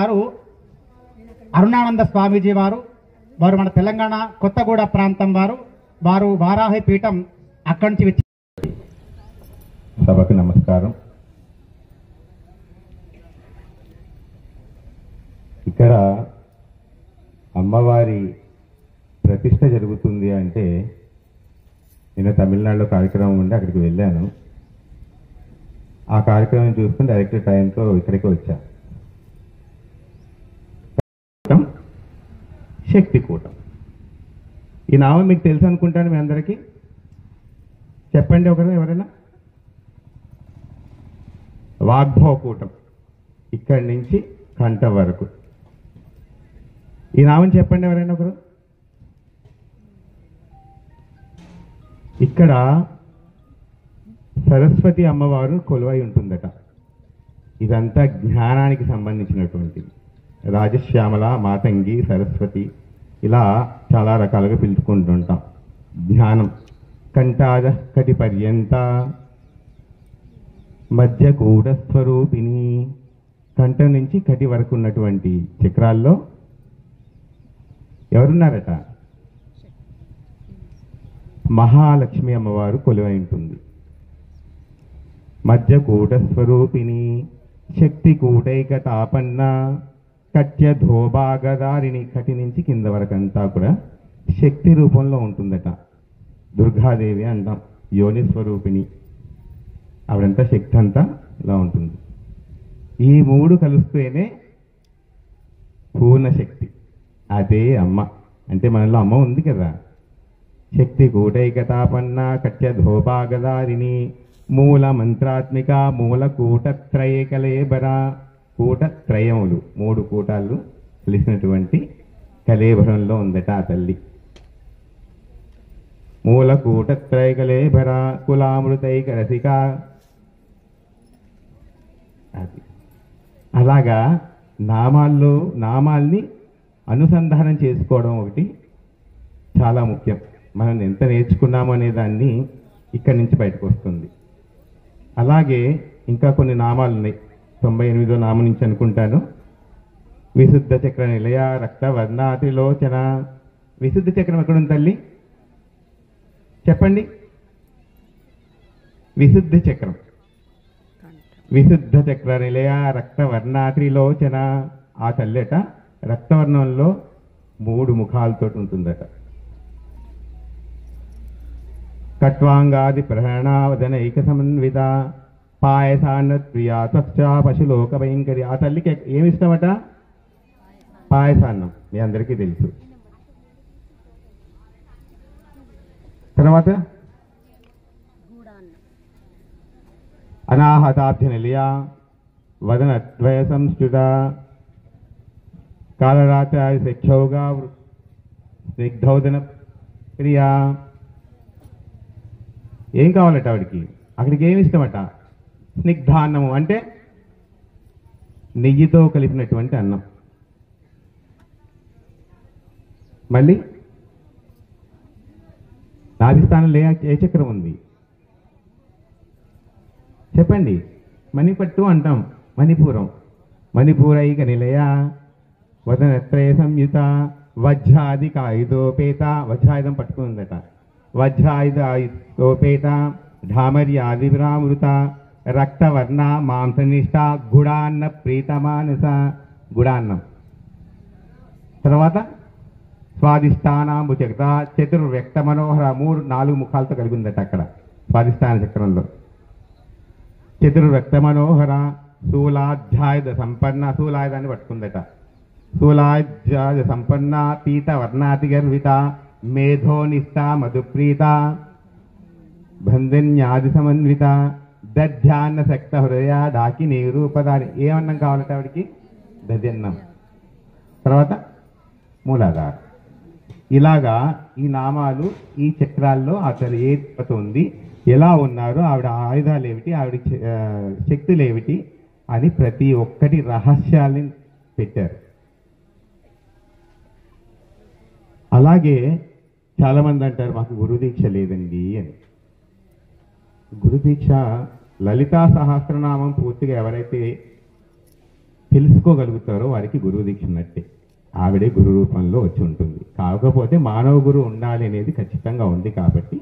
వారు అరుణానంద స్వామీజీ వారు మన తెలంగాణ కొత్తగూడ ప్రాంతం వారు వారాహి పీఠం అక్కడి నుంచి వచ్చి. సభకు నమస్కారం. ఇక్కడ అమ్మవారి ప్రతిష్ట జరుగుతుంది అంటే నేను తమిళనాడులో కార్యక్రమం ఉండి అక్కడికి వెళ్ళాను. ఆ కార్యక్రమం చూసుకుని డైరెక్ట్ టైంతో ఇక్కడికి వచ్చా. శక్తికూటం ఈ నామం మీకు తెలుసు అనుకుంటాను. మీ అందరికీ చెప్పండి ఒకరు ఎవరైనా. వాగ్భవకూటం ఇక్కడి నుంచి కంఠ వరకు. ఈ నామం చెప్పండి ఎవరైనా ఒకరు. ఇక్కడ సరస్వతి అమ్మవారు కొలువై ఉంటుందట. ఇదంతా జ్ఞానానికి సంబంధించినటువంటిది. రాజశ్యామల, మాతంగి, సరస్వతి ఇలా చాలా రకాలుగా పిలుచుకుంటుంటాం. జ్ఞానం కంఠాద కటి పర్యంత మధ్య గూఢస్వరూపిణి. కంఠం నుంచి కటి వరకు ఉన్నటువంటి చక్రాల్లో ఎవరున్నారట? మహాలక్ష్మి అమ్మవారు కొలువై ఉంటుంది. మధ్య కూటస్వరూపిణి శక్తి కూటైక తాపన్న కట్య ధోభాగదారిని. కటి నుంచి కింద వరకంతా కూడా శక్తి రూపంలో ఉంటుందట. దుర్గాదేవి అంటాం. యోని స్వరూపిణి ఆవిడంతా శక్తి అంతా ఇలా ఉంటుంది. ఈ మూడు కలుస్తేనే పూర్ణ శక్తి. అదే అమ్మ. అంటే మనలో అమ్మ ఉంది కదా. శక్తి కూటైకతాపన్న కట్య ధోపాగదారిణి మూల మంత్రాత్మిక మూల కూటత్రయే కలేబర. కూటత్రయములు మూడు కూటాలు కలిసినటువంటి కలేబరంలో ఉందట ఆ తల్లి. మూల కూటత్రయ కలేబర కులామృతైక రసిక. అది అలాగా నామాల్ని అనుసంధానం చేసుకోవడం ఒకటి చాలా ముఖ్యం. మనం ఎంత నేర్చుకున్నాము అనే దాన్ని ఇక్కడి నుంచి బయటకు వస్తుంది. అలాగే ఇంకా కొన్ని నామాలు ఉన్నాయి. 98వ నామం నుంచి అనుకుంటాను. విశుద్ధ చక్ర నిలయ రక్త వర్ణాతిలోచన. విశుద్ధ చక్రం ఎక్కడుంది తల్లి? చెప్పండి. విశుద్ధ చక్రం. విశుద్ధ చక్ర నిలయ రక్త వర్ణాత్రిలోచన. ఆ తల్లెట రక్తవర్ణంలో 3 ముఖాలతో ఉంటుందట. కట్వాంగాది ప్రహరణావదనైక సమన్విత పాయసాన్న ప్రియా త్వక్షా పశులోక భయంకరి. ఆ తల్లికి ఏమి ఇష్టమట? పాయసాన్నం. మీ అందరికీ తెలుసు. తర్వాత అనాహతాభ్య నిలయ వదనద్వయ సంస్కృత కాలరాత్రి శిక్షౌగా స్నిగ్ధౌదన ప్రియా. ఏం కావాలట ఆవిడికి? అక్కడికి ఏమి ఇష్టమట? స్నిగ్ధాన్నము అంటే నెయ్యితో కలిపినటువంటి అన్నం. మళ్ళీ నాభిస్థానంలో ఏ చక్రం ఉంది చెప్పండి. మణిపట్టు అంటాం. మణిపూరం. మణిపూరైక నిలయ వదనత్రయ సంయుత వజ్రాది కాయుధోపేత. వజ్రాయుధం పట్టుకుందట. వజ్రాయుధోపేత ఢామర్యాది విరామృత రక్తవర్ణ మాంసనిష్ట గుడాన్న ప్రీతమానస. గుడాన్నం. తర్వాత స్వాదిష్టానాంబు చక్ర చతుర్వ్యక్త మనోహర. 4 ముఖాలతో కలిగి ఉందట అక్కడ స్వాదిష్టాన చక్రంలో. చతుర్వ్యక్త మనోహర శూలాధ్యాయుధ సంపన్న. శూలాయుధాన్ని పట్టుకుందట. శూలాధ్యాయుధ సంపన్న పీత వర్ణాతి గర్విత మేధోనిష్ట మధుప్రీత బంధన్యాది సమన్విత దధ్యాన్న శక్త హృదయ డాకిని రూపదాని. ఏమన్నం కావాలంటే ఆవిడికి? దధ్యన్నం. తర్వాత మూలాధార. ఇలాగా ఈ నామాలు ఈ చక్రాల్లో అసలు ఏ ఉంది, ఎలా ఉన్నారు, ఆవిడ ఆయుధాలు ఏమిటి, ఆవిడ శక్తులు ఏమిటి అని ప్రతి ఒక్కటి రహస్యాన్ని పెట్టారు. అలాగే చాలామంది అంటారు మాకు గురుదీక్ష లేదండి అని. గురుదీక్ష లలితా సహస్రనామం పూర్తిగా ఎవరైతే తెలుసుకోగలుగుతారో వారికి గురువు దీక్ష ఉన్నట్టే. ఆవిడే గురు రూపంలో వచ్చి ఉంటుంది. కాకపోతే మానవ గురువు ఉండాలి అనేది ఖచ్చితంగా ఉంది కాబట్టి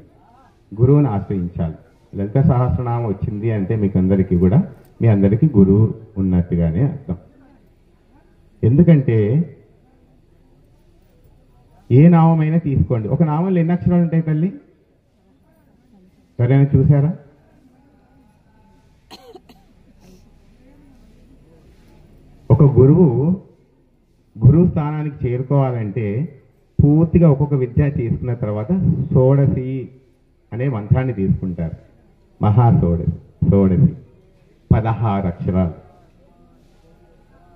గురువుని ఆశ్రయించాలి. లలిత సహస్రనామం వచ్చింది అంటే మీకు అందరికీ కూడా మీ అందరికీ గురువు ఉన్నట్టుగానే అర్థం. ఎందుకంటే ఏ నామమైనా తీసుకోండి, ఒక నామంలో ఎన్ని అక్షరాలు ఉంటాయి తల్లి? ఎవరైనా చూసారా? ఒక గురువు స్థానానికి చేరుకోవాలంటే పూర్తిగా ఒక్కొక్క విద్య తీసుకున్న తర్వాత షోడశి అనే మంత్రాన్ని తీసుకుంటారు. షోడశి 16 అక్షరాలు.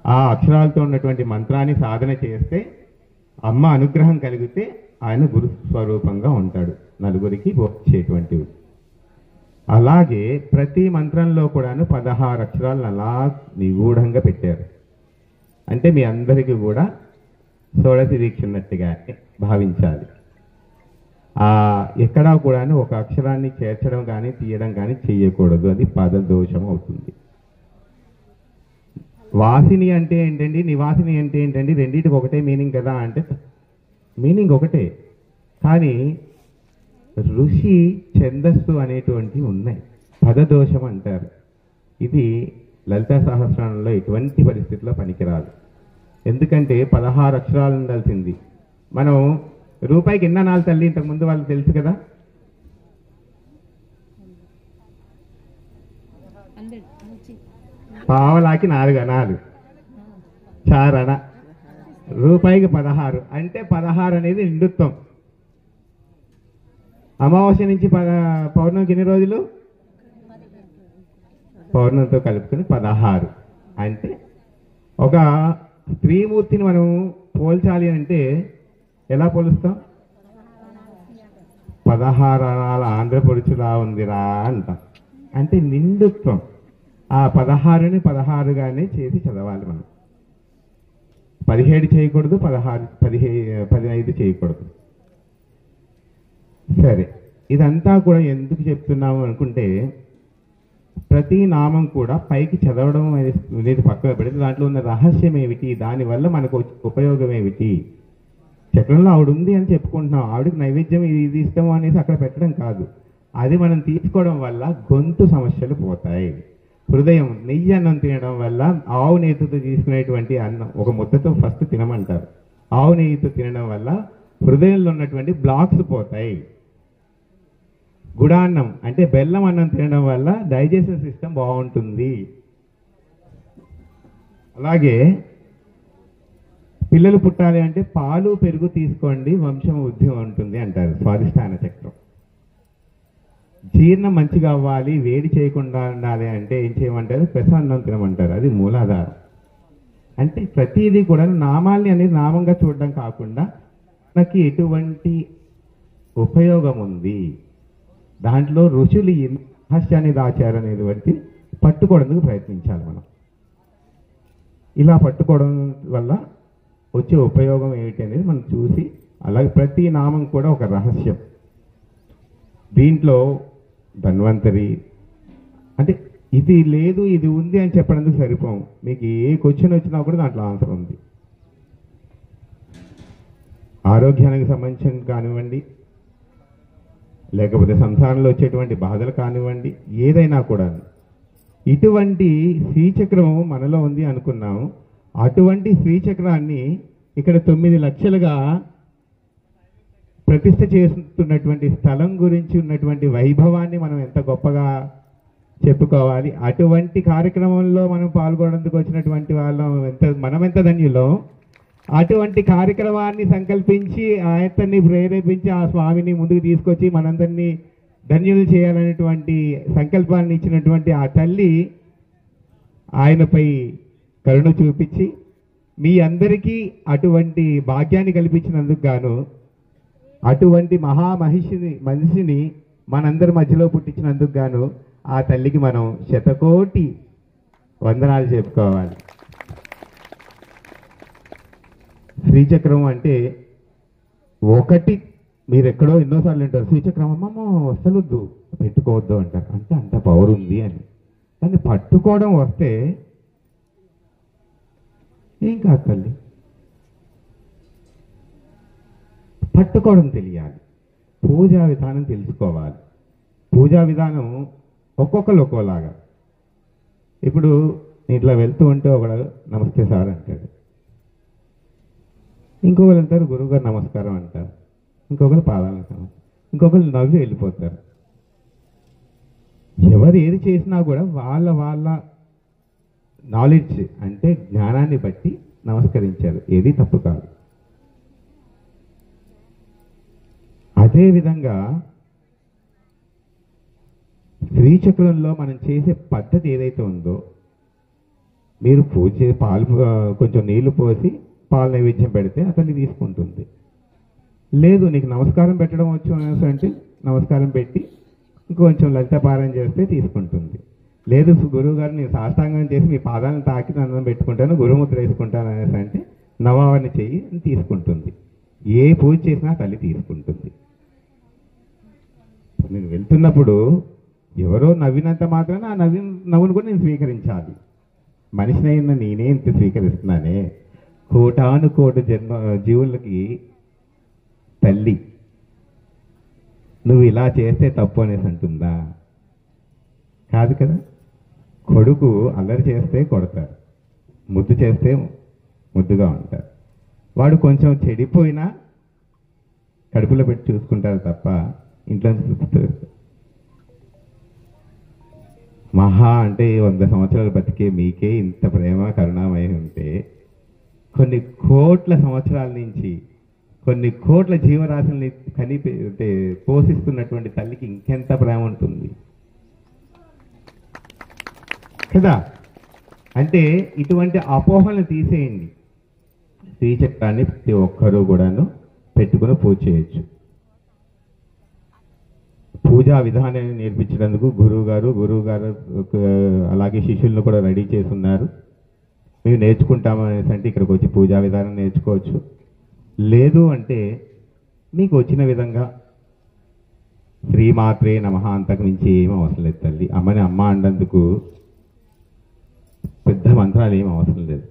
ఆ అక్షరాలతో ఉన్నటువంటి మంత్రాన్ని సాధన చేస్తే అమ్మ అనుగ్రహం కలిగితే ఆయన గురు స్వరూపంగా ఉంటాడు, నలుగురికి వచ్చేటువంటివి. అలాగే ప్రతి మంత్రంలో కూడాను 16 అక్షరాలను అలా నిగూఢంగా పెట్టారు. అంటే మీ అందరికీ కూడా షోడశి దీక్ష ఉన్నట్టుగా భావించాలి. ఎక్కడా కూడాను ఒక అక్షరాన్ని చేర్చడం కానీ తీయడం కానీ చేయకూడదు, అది పదదోషం అవుతుంది. వాసిని అంటే ఏంటండి, నివాసిని అంటే ఏంటండి, రెండింటికి ఒకటే మీనింగ్ కదా అంటే మీనింగ్ ఒకటే, కానీ ఋషి ఛందస్సు అనేటువంటివి ఉన్నాయి, పదదోషం అంటారు. ఇది లలితా సహస్రంలో ఎటువంటి పరిస్థితుల్లో పనికిరాదు. ఎందుకంటే 16 అక్షరాలు ఉండాల్సింది. మనం రూపాయికి ఎన్ని అనాలి తల్లి? ఇంతకుముందు వాళ్ళకి తెలుసు కదా. పావలాకి 4 అనాలు, 4 అణ, రూపాయికి 16 అంటే 16 అనేది నిండుత్వం. అమావాస్య నుంచి పౌర్ణమికి ఎన్ని రోజులు? పౌర్ణమితో కలుపుకొని 16. అంటే ఒక స్త్రీమూర్తిని మనం పోల్చాలి అంటే ఎలా పోలుస్తాం? 16 అనాల ఆంధ్రపురుచులా ఉందిరా అంటాం. అంటే నిండుత్వం. ఆ 16ని 16గానే చేసి చదవాలి మనం. 17 చేయకూడదు, 15 చేయకూడదు. సరే, ఇదంతా కూడా ఎందుకు చెప్తున్నాము అనుకుంటే, ప్రతి నామం కూడా పైకి చదవడం అనేది పక్కన పెడితే దాంట్లో ఉన్న రహస్యం ఏమిటి, దానివల్ల మనకు ఉపయోగం ఏమిటి. చక్రంలో ఆవిడ ఉంది అని చెప్పుకుంటున్నాం, ఆవిడకి నైవేద్యం ఇది ఇష్టము అనేసి అక్కడ పెట్టడం కాదు. అది మనం తీసుకోవడం వల్ల గొంతు సమస్యలు పోతాయి. హృదయం, నెయ్యి అన్నం తినడం వల్ల ఆవు నెయ్యితో తీసుకునేటువంటి అన్నం ఒక ముద్దతో ఫస్ట్ తినమంటారు. ఆవు నెయ్యితో తినడం వల్ల హృదయంలో ఉన్నటువంటి బ్లాక్స్ పోతాయి. గుడాన్నం అంటే బెల్లం అన్నం తినడం వల్ల డైజెషన్ సిస్టమ్ బాగుంటుంది. అలాగే పిల్లలు పుట్టాలి అంటే పాలు పెరుగు తీసుకోండి, వంశం వృద్ధి ఉంటుంది అంటారు స్వాదిష్టాన చక్రం. జీర్ణం మంచిగా అవ్వాలి, వేడి చేయకుండా ఉండాలి అంటే ఏం చేయమంటారు? పెసన్నం తినమంటారు, అది మూలాధారం. అంటే ప్రతిదీ కూడా నామాల్ని అనేది నామంగా చూడడం కాకుండా మనకి ఎటువంటి ఉపయోగం ఉంది, దాంట్లో ఋషులు రహస్యాన్ని దాచారు అనేటువంటి పట్టుకోవడానికి ప్రయత్నించాలి మనం. ఇలా పట్టుకోవడం వల్ల వచ్చే ఉపయోగం ఏమిటి అనేది మనం చూసి, అలాగే ప్రతి నామం కూడా ఒక రహస్యం. దీంట్లో ధన్వంతరి అంటే ఇది లేదు ఇది ఉంది అని చెప్పడానికి సరిపోం. మీకు ఏ క్వశ్చన్ వచ్చినా కూడా దాంట్లో ఆన్సర్ ఉంది. ఆరోగ్యానికి సంబంధించిన కానివ్వండి, లేకపోతే సంసారంలో వచ్చేటువంటి బాధలు కానివ్వండి, ఏదైనా కూడా ఇటువంటి శ్రీచక్రం మనలో ఉంది అనుకున్నాము. అటువంటి శ్రీచక్రాన్ని ఇక్కడ 9 లక్షలుగా ప్రతిష్ఠ చేస్తున్నటువంటి స్థలం గురించి ఉన్నటువంటి వైభవాన్ని మనం ఎంత గొప్పగా చెప్పుకోవాలి. అటువంటి కార్యక్రమంలో మనం పాల్గొనేందుకు వచ్చినటువంటి వాళ్ళం మనం ఎంత ధన్యులో. అటువంటి కార్యక్రమాన్ని సంకల్పించి ఆయన్ని ప్రేరేపించి ఆ స్వామిని ముందుకు తీసుకొచ్చి మనందరినీ ధన్యులు చేయాలనేటువంటి సంకల్పాన్ని ఇచ్చినటువంటి ఆ తల్లి ఆయనపై కరుణ చూపించి మీ అందరికీ అటువంటి భాగ్యాన్ని కల్పించినందుకు గాను, అటువంటి మనిషిని మనందరి మధ్యలో పుట్టించినందుకు గాను ఆ తల్లికి మనం శతకోటి వందనాలు చెప్పుకోవాలి. శ్రీచక్రం అంటే ఒకటి మీరు ఎక్కడో ఎన్నోసార్లు అంటారు, శ్రీచక్రం అమ్మమ్మ వస్తలొద్దు పెట్టుకోవద్దు అంటారు. అంటే అంత పవర్ ఉంది అని. కానీ పట్టుకోవడం వస్తే ఏం కాదు తల్లి. పట్టుకోవడం తెలియాలి, పూజా విధానం తెలుసుకోవాలి. పూజా విధానం ఒక్కొక్కరు ఒక్కోలాగా. ఇప్పుడు ఇట్లా వెళ్తూ ఉంటే ఒకడు నమస్తే సార్ అంటాడు, ఇంకొకరు అంటారు గురువుగారు నమస్కారం అంటారు, ఇంకొకరు పాదాలు అంటారు, ఇంకొకరు నవ్వి వెళ్ళిపోతారు. ఎవరు ఏది చేసినా కూడా వాళ్ళ వాళ్ళ నాలెడ్జ్ అంటే జ్ఞానాన్ని బట్టి నమస్కరించారు, ఏది తప్పు కాదు. అదేవిధంగా శ్రీచక్రంలో మనం చేసే పద్ధతి ఏదైతే ఉందో, మీరు పూజ పాలు కొంచెం నీళ్లు పోసి పాలు నైవేద్యం పెడితే అతన్ని తీసుకుంటుంది. లేదు నీకు నమస్కారం పెట్టడం వచ్చు అనేసి అంటే నమస్కారం పెట్టి ఇంకొంచెం లలితపారాయణ చేస్తే తీసుకుంటుంది. లేదు గురువు గారు నేను సాష్టాంగం చేసి మీ పాదాలను తాకి దండం పెట్టుకుంటాను, గురుముద్ర వేసుకుంటాను అనేసి అంటే నవావరణ చెయ్యి తీసుకుంటుంది. ఏ పూజ చేసినా తల్లి తీసుకుంటుంది. నేను వెళ్తున్నప్పుడు ఎవరో నవ్వినంత మాత్రాన ఆ నవ్వును కూడా నేను స్వీకరించాలి. మనిషినైనా నేనే ఇంత స్వీకరిస్తున్నానే, కోటాను కోటి జీవులకి తల్లి నువ్వు ఇలా చేస్తే తప్పు అనేసి అంటుందా? కాదు కదా. కొడుకు అల్లరి చేస్తే కొడతారు, ముద్దు చేస్తే ముద్దుగా ఉంటారు. వాడు కొంచెం చెడిపోయినా కడుపులో పెట్టి చూసుకుంటారు తప్ప ఇంట్లో మహా అంటే 100 సంవత్సరాలు బతికే మీకే ఇంత ప్రేమ కరుణామయం ఉంటే, కొన్ని కోట్ల సంవత్సరాల నుంచి కొన్ని కోట్ల జీవరాశుల్ని పోషిస్తున్నటువంటి తల్లికి ఇంకెంత ప్రేమ ఉంటుంది కదా. అంటే ఇటువంటి అపోహలను తీసేయండి. శ్రీచక్రాన్ని ప్రతి ఒక్కరూ కూడాను పెట్టుకుని పూజ చేయొచ్చు. పూజా విధానాన్ని నేర్పించడానికి గురువు గారు అలాగే శిష్యులను కూడా రెడీ చేస్తున్నారు. మేము నేర్చుకుంటాము అనేసి అంటే ఇక్కడికి వచ్చి పూజా విధానం నేర్చుకోవచ్చు. లేదు అంటే మీకు వచ్చిన విధంగా శ్రీమాత్రే నమః అంతకు మించి ఏమీ అవసరం లేదు తల్లి. అమ్మని అమ్మ అండందుకు పెద్ద మంత్రాలు ఏం అవసరం లేదు.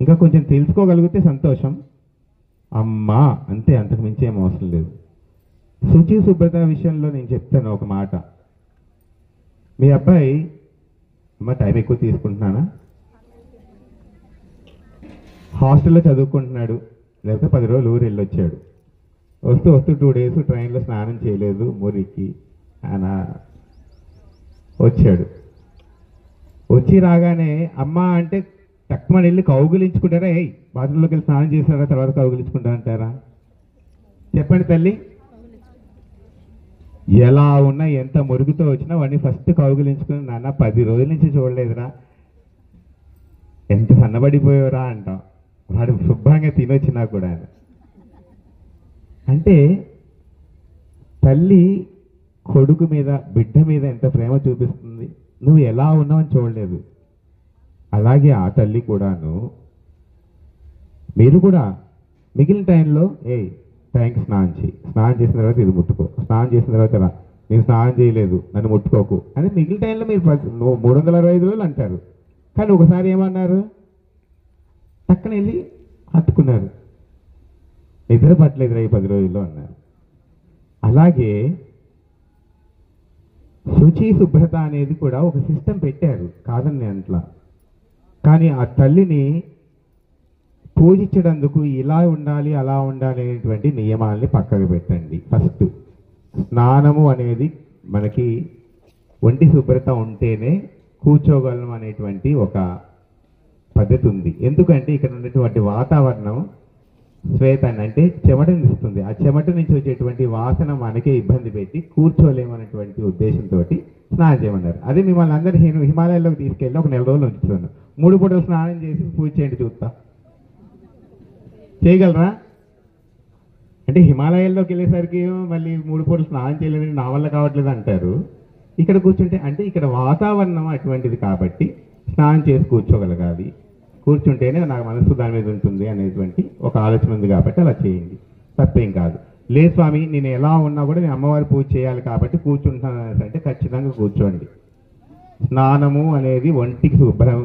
ఇంకా కొంచెం తెలుసుకోగలిగితే సంతోషం. అమ్మ అంతే, అంతకు మించి ఏం అవసరం లేదు. శుచి శుభ్రత విషయంలో నేను చెప్తాను ఒక మాట. మీ అబ్బాయి అమ్మ టైం ఎక్కువ తీసుకుంటున్నానా, హాస్టల్లో చదువుకుంటున్నాడు, లేకపోతే 10 రోజులు ఊరు వెళ్ళొచ్చాడు, వస్తూ 2 డేస్ ట్రైన్లో స్నానం చేయలేదు, మురికి ఆయన వచ్చాడు. వచ్చి రాగానే అమ్మ అంటే తక్కువ వెళ్ళి కౌగులించుకుంటారా? బాత్రూంలోకి వెళ్ళి స్నానం చేస్తారా తర్వాత కౌగులించుకుంటా అంటారా? చెప్పండి తల్లి. ఎలా ఉన్నా ఎంత మురుగుతో వచ్చినా వాడిని ఫస్ట్ కౌగులించుకుని నాన్న 10 రోజుల నుంచి చూడలేదురా, ఎంత సన్నబడిపోయారా అంటాం. వాడు శుభ్రంగా తినొచ్చినా కూడా. అంటే తల్లి కొడుకు మీద బిడ్డ మీద ఎంత ప్రేమ చూపిస్తుంది. నువ్వు ఎలా ఉన్నావని చూడలేదు. అలాగే ఆ తల్లి కూడాను మీరు కూడా మిగిలిన టైంలో టైంకి స్నానం చేయి, స్నానం చేసిన తర్వాత ఇది ముట్టుకో, స్నానం చేసిన తర్వాత రా, నేను స్నానం చేయలేదు నన్ను ముట్టుకోకు అని మిగిలిన టైంలో మీరు 365 రోజులు అంటారు. కానీ ఒకసారి ఏమన్నారు, పక్కన వెళ్ళి హత్తుకున్నారు, నిద్ర పట్టలేదు 10 రోజుల్లో అన్నారు. అలాగే శుచి శుభ్రత అనేది కూడా ఒక సిస్టమ్ పెట్టారు, కాదని అంట్లా. కానీ ఆ తల్లిని పూజించడందుకు ఇలా ఉండాలి అలా ఉండాలి అనేటువంటి నియమాల్ని పక్కకు పెట్టండి. ఫస్ట్ స్నానము అనేది మనకి ఒంటి శుభ్రత ఉంటేనే కూర్చోగలం అనేటువంటి ఒక పద్ధతి ఉంది. ఎందుకంటే ఇక్కడ ఉన్నటువంటి వాతావరణం శ్వేతాన్ని అంటే చెమటని ఇస్తుంది. ఆ చెమట నుంచి వచ్చేటువంటి వాసన మనకే ఇబ్బంది పెట్టి కూర్చోలేమనేటువంటి ఉద్దేశంతో స్నానం చేయమన్నారు. అదే మిమ్మల్ని అందరూ హిమాలయాల్లోకి తీసుకెళ్ళి ఒక 4 రోజులు ఉంచుతాను, 3 పూటలు స్నానం చేసి పూజ చేయండి చూస్తా, చేయగలరా? అంటే హిమాలయాల్లోకి వెళ్ళేసరికి మళ్ళీ 3 పూటలు స్నానం చేయలేదని నా వల్ల కావట్లేదు అంటారు. ఇక్కడ కూర్చుంటే అంటే ఇక్కడ వాతావరణం అటువంటిది కాబట్టి స్నానం చేసి కూర్చోగలగాలి, కూర్చుంటేనే నాకు మనసు దాని మీద ఉంటుంది అనేటువంటి ఒక ఆలోచన ఉంది కాబట్టి అలా చేయండి, తప్పేం కాదు. లేదు స్వామి నేను ఎలా ఉన్నా కూడా నేను అమ్మవారి పూజ చేయాలి కాబట్టి కూర్చుంటాను అనేసి అంటే ఖచ్చితంగా కూర్చోండి. స్నానము అనేది ఒంటికి శుభ్రం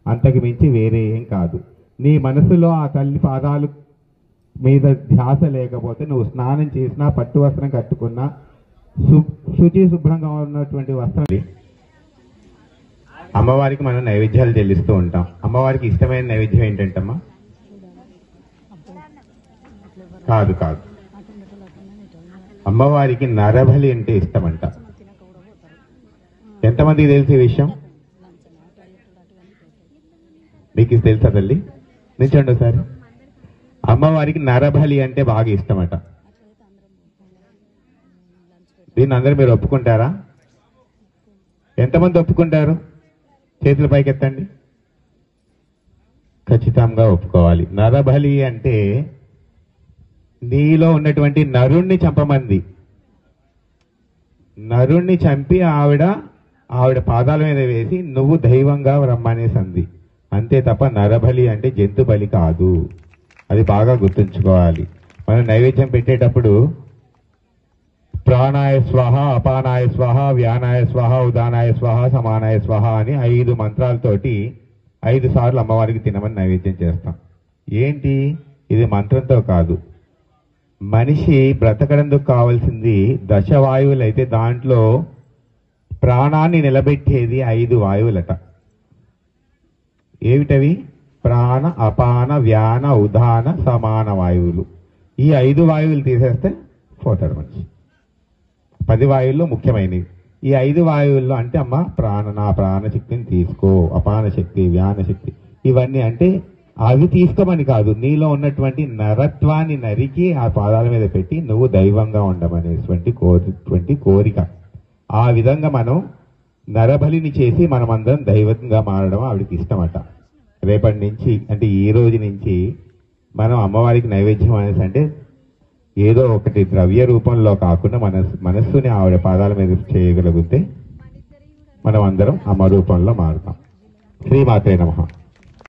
అంతకు మించి వేరే ఏం కాదు. నీ మనసులో ఆ తల్లి పాదాలు మీద ధ్యాస లేకపోతే నువ్వు స్నానం చేసినా, పట్టు వస్త్రం కట్టుకున్నా, శుచి శుభ్రంగా ఉన్నటువంటి వస్త్రం. అమ్మవారికి మనం నైవేద్యాలు చెల్లిస్తూ ఉంటాం. అమ్మవారికి ఇష్టమైన నైవేద్యం ఏంటంటమ్మా? కాదు కాదు, అమ్మవారికి నరబలి అంటే ఇష్టమంట. ఎంతమందికి తెలిసే విషయం? మీకు తెలుసా తల్లి? నిల్చోండి ఒకసారి. అమ్మవారికి నరబలి అంటే బాగా ఇష్టమట. దీన్ని అందరూ మీరు ఒప్పుకుంటారా? ఎంతమంది ఒప్పుకుంటారు? చేతుల పైకెత్తండి. ఖచ్చితంగా ఒప్పుకోవాలి. నరబలి అంటే నీలో ఉన్నటువంటి నరుణ్ణి చంపమంది. నరుణ్ణి చంపి ఆవిడ పాదాల మీద వేసి నువ్వు దైవంగా రమ్మనేసంది. అంతే తప్ప నరబలి అంటే జంతు బలి కాదు. అది బాగా గుర్తుంచుకోవాలి. మనం నైవేద్యం పెట్టేటప్పుడు ప్రాణాయ స్వాహ, అపానాయ స్వాహ, వ్యానాయ స్వాహ, ఉదానాయ స్వాహ, సమానాయ స్వాహ అని 5 మంత్రాలతోటి 5 సార్లు అమ్మవారికి తినమని నైవేద్యం చేస్తాం. ఏంటి ఇది? మంత్రంతో కాదు. మనిషి బ్రతకడందుకు కావాల్సింది దశవాయువులు అయితే దాంట్లో ప్రాణాన్ని నిలబెట్టేది 5 వాయువులట. ఏమిటవి? ప్రాణ, అపాన, వ్యాన, ఉదాన, సమాన వాయువులు. ఈ 5 వాయువులు తీసేస్తే పోతాడు మనిషి. 10 వాయువుల్లో ముఖ్యమైనవి ఈ 5 వాయువుల్లో. అంటే అమ్మ నా ప్రాణశక్తిని తీసుకో, అపాన శక్తి, వ్యాన శక్తి, ఇవన్నీ అంటే అవి తీసుకోమని కాదు, నీలో ఉన్నటువంటి నరత్వాన్ని నరికి ఆ పాదాల మీద పెట్టి నువ్వు దైవంగా ఉండమనేటువంటి కోరిక. ఆ విధంగా మనం నరబలిని చేసి మనమందరం దైవంగా మారడం ఆవిడకి ఇష్టమట. రేపటి నుంచి అంటే ఈ రోజు నుంచి మనం అమ్మవారికి నైవేద్యం అనేసి అంటే ఏదో ఒకటి ద్రవ్య రూపంలో కాకుండా మనస్సుని ఆవిడ పాదాల మీద చేయగలిగితే మనం అందరం అమ్మ రూపంలో మారుతాం. శ్రీమాతే నమః.